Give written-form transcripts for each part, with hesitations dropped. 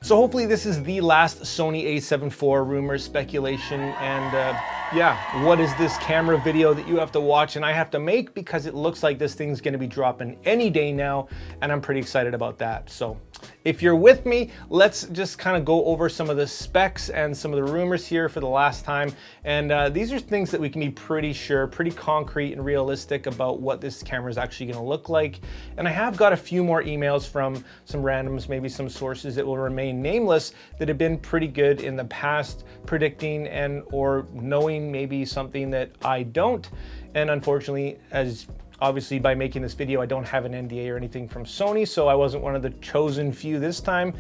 So hopefully this is the last Sony A7 IV rumor speculation, and yeah, what is this camera video that you have to watch and I have to make, because it looks like this thing's gonna be dropping any day now, and I'm pretty excited about that. So if you're with me, let's just kind of go over some of the specs and some of the rumors here for the last time. And these are things that we can be pretty sure, pretty concrete and realistic about what this camera is actually gonna look like. And I have got a few more emails from some randoms, maybe some sources that will remain nameless, that have been pretty good in the past predicting and or knowing maybe something that I don't. And unfortunately, as obviously by making this video, I don't have an NDA or anything from Sony, so I wasn't one of the chosen few this time.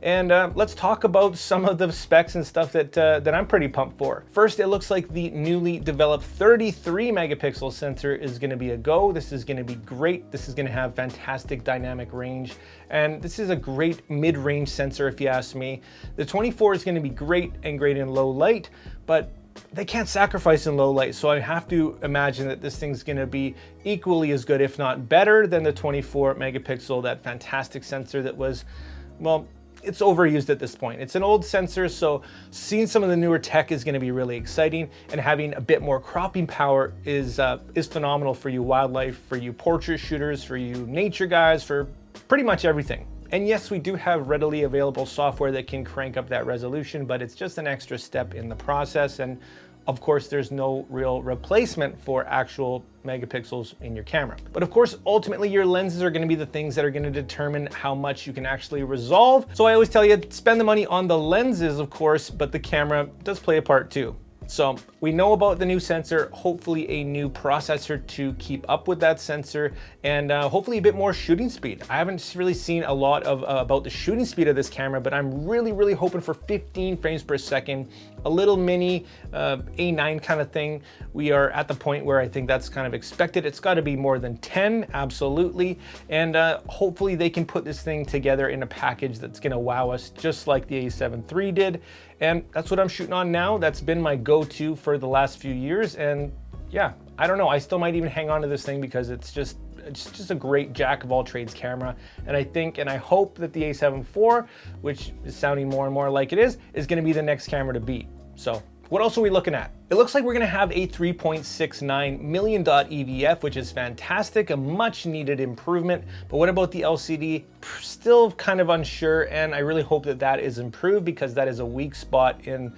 And let's talk about some of the specs and stuff that I'm pretty pumped for. First, it looks like the newly developed 33 megapixel sensor is gonna be a go. This is gonna be great. This is gonna have fantastic dynamic range. And this is a great mid-range sensor if you ask me. The 24 is gonna be great and great in low light, but they can't sacrifice in low light, so I have to imagine that this thing's gonna be equally as good, if not better, than the 24 megapixel, that fantastic sensor that was, well, it's overused at this point. It's an old sensor, so seeing some of the newer tech is gonna be really exciting, and having a bit more cropping power is phenomenal for you wildlife, for you portrait shooters, for you nature guys, for pretty much everything. And yes, we do have readily available software that can crank up that resolution, but it's just an extra step in the process. And of course, there's no real replacement for actual megapixels in your camera. But of course, ultimately your lenses are gonna be the things that are gonna determine how much you can actually resolve. So I always tell you, spend the money on the lenses, of course, but the camera does play a part too. So we know about the new sensor, hopefully a new processor to keep up with that sensor, and hopefully a bit more shooting speed. I haven't really seen a lot of about the shooting speed of this camera, but I'm really hoping for 15 frames per second, a little mini A9 kind of thing. We are at the point where I think that's kind of expected. It's got to be more than 10, absolutely. And hopefully they can put this thing together in a package that's gonna wow us, just like the A7 III did. And that's what I'm shooting on now. That's been my go-to for the last few years. And yeah, I don't know, I still might even hang on to this thing because it's just a great jack of all trades camera. And I think and I hope that the A7 IV, which is sounding more and more like it is gonna be the next camera to beat. So what else are we looking at? It looks like we're gonna have a 3.69 million dot EVF, which is fantastic, a much needed improvement. But what about the LCD? Still kind of unsure, and I really hope that that is improved, because that is a weak spot in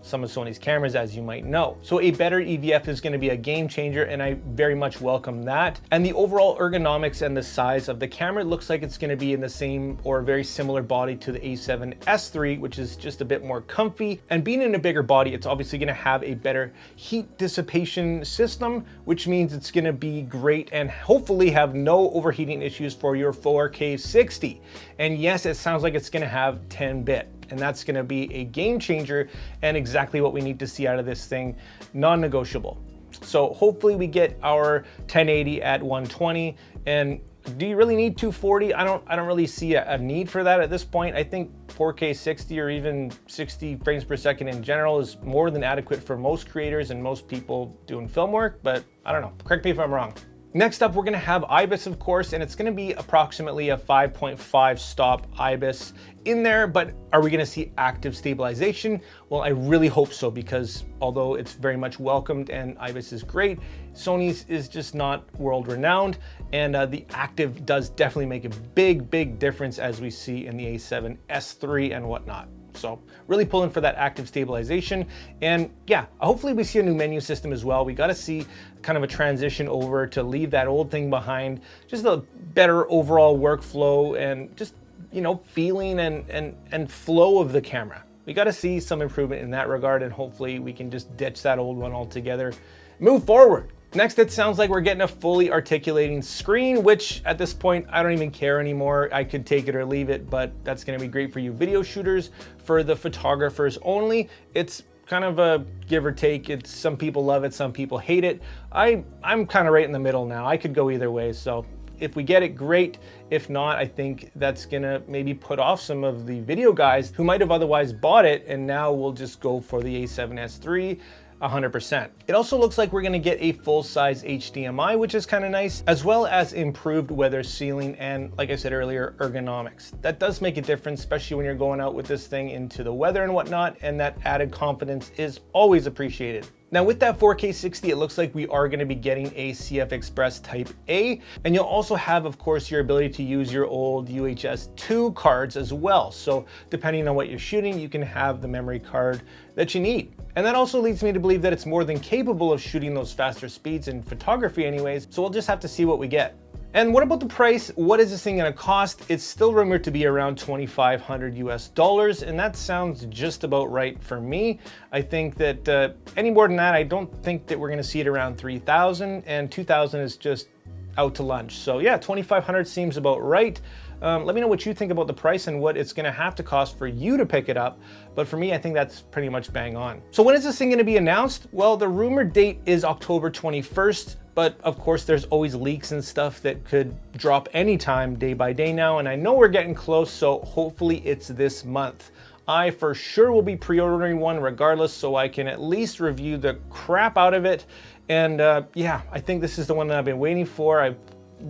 some of Sony's cameras, as you might know. So a better EVF is gonna be a game changer, and I very much welcome that. And the overall ergonomics and the size of the camera looks like it's gonna be in the same or very similar body to the A7S III, which is just a bit more comfy. And being in a bigger body, it's obviously gonna have a better heat dissipation system, which means it's gonna be great and hopefully have no overheating issues for your 4K 60. And yes, it sounds like it's gonna have 10-bit. And that's gonna be a game changer and exactly what we need to see out of this thing, non-negotiable. So hopefully we get our 1080 at 120. And do you really need 240? I don't really see a need for that at this point. I think 4K 60 or even 60 frames per second in general is more than adequate for most creators and most people doing film work, but I don't know, correct me if I'm wrong. Next up, we're gonna have IBIS, of course, and it's gonna be approximately a 5.5 stop IBIS in there, but are we gonna see active stabilization? Well, I really hope so, because although it's very much welcomed and IBIS is great, Sony's is just not world renowned, and the active does definitely make a big difference, as we see in the A7S III and whatnot. So really pulling for that active stabilization. And yeah, hopefully we see a new menu system as well. We got to see kind of a transition over to leave that old thing behind, just a better overall workflow and just, you know, feeling and flow of the camera. We got to see some improvement in that regard, and hopefully we can just ditch that old one altogether, move forward. Next, it sounds like we're getting a fully articulating screen, which at this point, I don't even care anymore. I could take it or leave it, but that's gonna be great for you video shooters. For the photographers only, it's kind of a give or take. It's some people love it, some people hate it. I'm kind of right in the middle now. I could go either way. So if we get it, great. If not, I think that's gonna maybe put off some of the video guys who might have otherwise bought it, and now we'll just go for the A7S III. 100%. It also looks like we're gonna get a full-size HDMI, which is kind of nice, as well as improved weather sealing and, like I said earlier, ergonomics. That does make a difference, especially when you're going out with this thing into the weather and whatnot, and that added confidence is always appreciated. Now with that 4K 60, it looks like we are gonna be getting a CF Express Type A, and you'll also have, of course, your ability to use your old UHS 2 cards as well. So depending on what you're shooting, you can have the memory card that you need. And that also leads me to believe that it's more than capable of shooting those faster speeds in photography anyways, so we'll just have to see what we get. And what about the price? What is this thing gonna cost? It's still rumored to be around $2,500 US, and that sounds just about right for me. I think that any more than that, I don't think that we're gonna see it around 3,000, and 2,000 is just out to lunch. So yeah, 2,500 seems about right. Let me know what you think about the price and what it's gonna have to cost for you to pick it up. But for me, I think that's pretty much bang on. So when is this thing gonna be announced? Well, the rumored date is October 21st. But of course, there's always leaks and stuff that could drop anytime, day by day now. And I know we're getting close, so hopefully it's this month. I for sure will be pre-ordering one regardless, so I can at least review the crap out of it. And yeah, I think this is the one that I've been waiting for. I've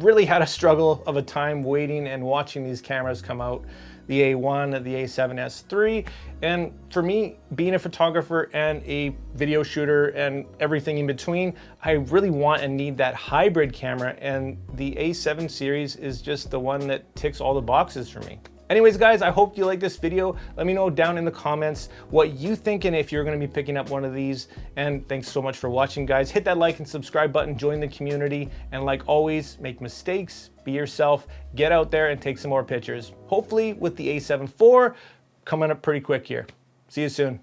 really had a struggle of a time waiting and watching these cameras come out. The A1, the A7S3, and for me, being a photographer and a video shooter and everything in between, I really want and need that hybrid camera, and the A7 series is just the one that ticks all the boxes for me. Anyways, guys, I hope you like this video. Let me know down in the comments what you think and if you're gonna be picking up one of these. And thanks so much for watching, guys. Hit that like and subscribe button, join the community. And like always, make mistakes, be yourself, get out there and take some more pictures. Hopefully with the A7 IV coming up pretty quick here. See you soon.